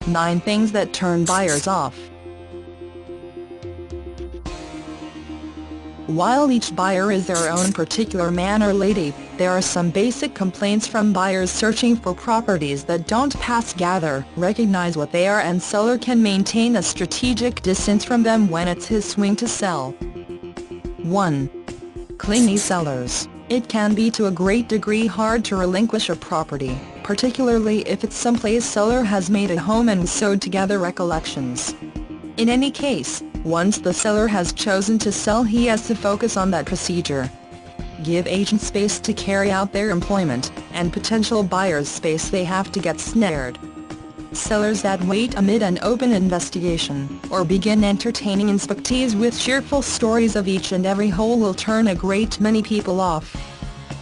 9 things that turn buyers off. While each buyer is their own particular man or lady, there are some basic complaints from buyers searching for properties that don't pass gather, recognize what they are, and seller can maintain a strategic distance from them when it's his swing to sell. 1. Clingy sellers. It can be to a great degree hard to relinquish a property, particularly if it's someplace seller has made a home and sewed together recollections. In any case, once the seller has chosen to sell, he has to focus on that procedure. Give agents space to carry out their employment, and potential buyers space they have to get snared. Sellers that wait amid an open investigation, or begin entertaining inspectees with cheerful stories of each and every hole will turn a great many people off.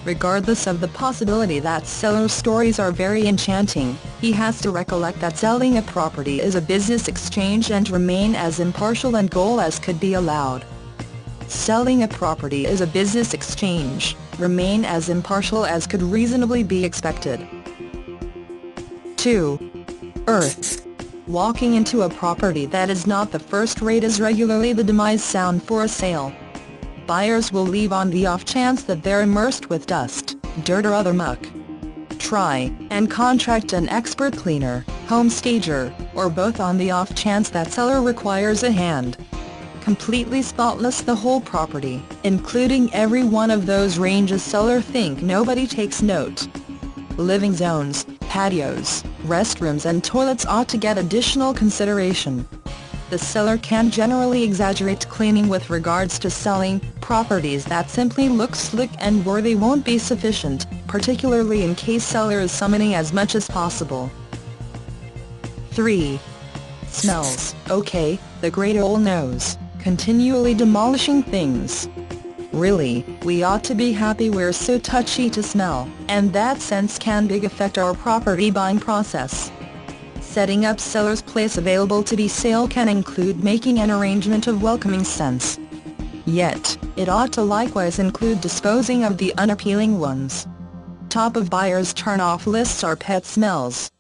Regardless of the possibility that seller's stories are very enchanting, he has to recollect that selling a property is a business exchange and remain as impartial and goal as could be allowed. Selling a property is a business exchange, remain as impartial as could reasonably be expected. 2. Earth. Walking into a property that is not the first rate is regularly the demise sound for a sale. Buyers will leave on the off chance that they're immersed with dust, dirt or other muck. Try and contract an expert cleaner, home stager, or both on the off chance that seller requires a hand. Completely spotless the whole property, including every one of those ranges seller think nobody takes note. Living zones, patios, restrooms and toilets ought to get additional consideration. The seller can generally exaggerate cleaning with regards to selling. Properties that simply look slick and worthy won't be sufficient, particularly in case seller is summoning as much as possible. 3. Smells. Okay, the great old nose, continually demolishing things. Really, we ought to be happy we're so touchy to smell, and that sense can big affect our property buying process. Setting up seller's place available to be sale can include making an arrangement of welcoming scents. Yet, it ought to likewise include disposing of the unappealing ones. Top of buyers' turn-off lists are pet smells.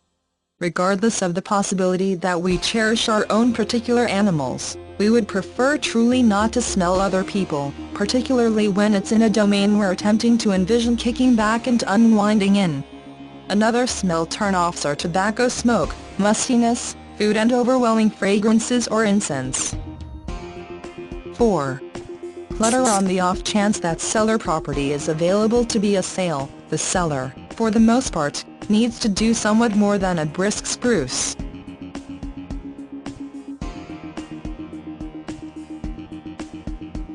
Regardless of the possibility that we cherish our own particular animals, we would prefer truly not to smell other people, particularly when it's in a domain we're attempting to envision kicking back and unwinding in. Another smell turn-offs are tobacco smoke, mustiness, food and overwhelming fragrances or incense. 4. Clutter. On the off chance that seller property is available to be a sale, the seller, for the most part, needs to do somewhat more than a brisk spruce.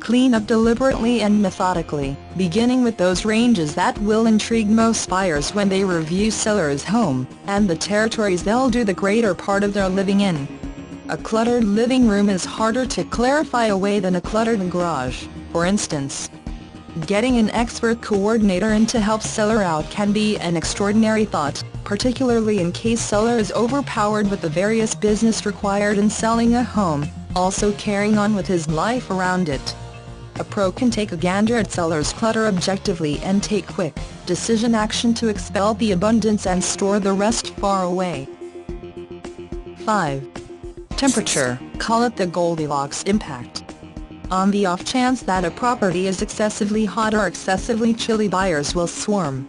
Clean up deliberately and methodically, beginning with those ranges that will intrigue most buyers when they review seller's home, and the territories they'll do the greater part of their living in. A cluttered living room is harder to clarify away than a cluttered garage, for instance. Getting an expert coordinator in to help seller out can be an extraordinary thought, particularly in case seller is overpowered with the various business required in selling a home, also carrying on with his life around it. A pro can take a gander at seller's clutter objectively and take quick, decision action to expel the abundance and store the rest far away. 5. Temperature. Call it the Goldilocks impact. On the off chance that a property is excessively hot or excessively chilly, buyers will swarm.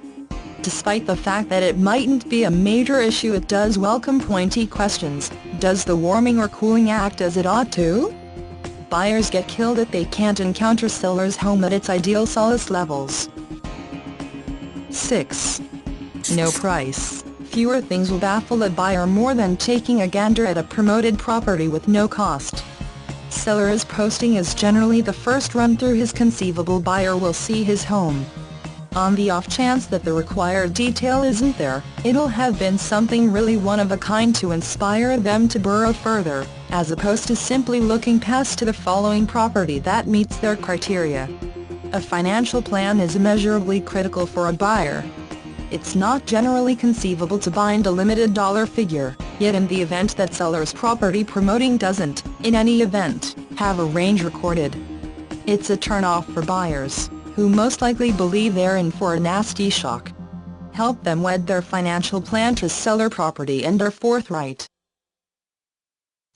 Despite the fact that it mightn't be a major issue, it does welcome pointy questions. Does the warming or cooling act as it ought to? Buyers get killed if they can't encounter seller's home at its ideal solace levels. 6. No price. Fewer things will baffle a buyer more than taking a gander at a promoted property with no cost. Seller's posting is generally the first run through his conceivable buyer will see his home. On the off chance that the required detail isn't there, it'll have been something really one of a kind to inspire them to burrow further, as opposed to simply looking past to the following property that meets their criteria. A financial plan is immeasurably critical for a buyer. It's not generally conceivable to bind a limited dollar figure, yet in the event that seller's property promoting doesn't, in any event, have a range recorded, it's a turn-off for buyers, who most likely believe they're in for a nasty shock. Help them wed their financial plan to seller property and are forthright.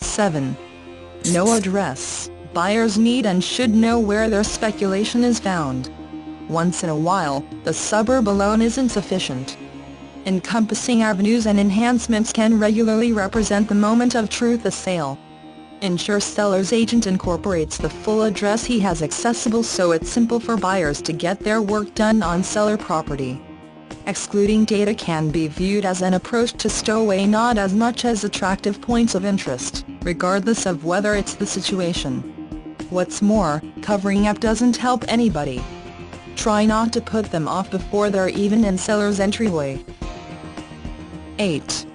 7. No address. Buyers need and should know where their speculation is found. Once in a while, the suburb alone isn't sufficient. Encompassing avenues and enhancements can regularly represent the moment of truth. A sale. Ensure seller's agent incorporates the full address he has accessible so it's simple for buyers to get their work done on seller property. Excluding data can be viewed as an approach to stow away not as much as attractive points of interest, regardless of whether it's the situation. What's more, covering up doesn't help anybody. Try not to put them off before they're even in seller's entryway. 8.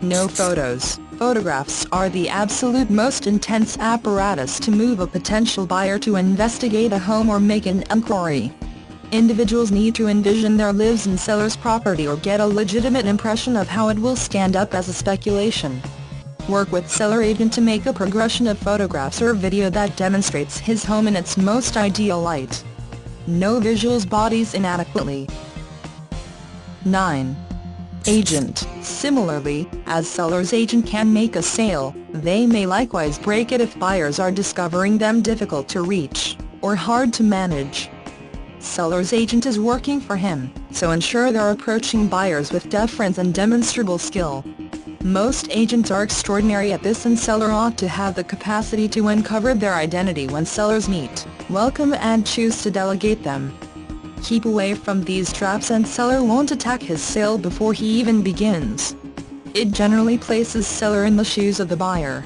No photos. Photographs are the absolute most intense apparatus to move a potential buyer to investigate a home or make an inquiry. Individuals need to envision their lives in seller's property or get a legitimate impression of how it will stand up as a speculation. Work with seller agent to make a progression of photographs or video that demonstrates his home in its most ideal light. No visuals bodies inadequately. 9. Agent. Similarly, as seller's agent can make a sale, they may likewise break it if buyers are discovering them difficult to reach, or hard to manage. Seller's agent is working for him, so ensure they're approaching buyers with deference and demonstrable skill. Most agents are extraordinary at this and seller ought to have the capacity to uncover their identity when sellers meet, welcome and choose to delegate them. Keep away from these traps and seller won't attack his sale before he even begins. It generally places seller in the shoes of the buyer.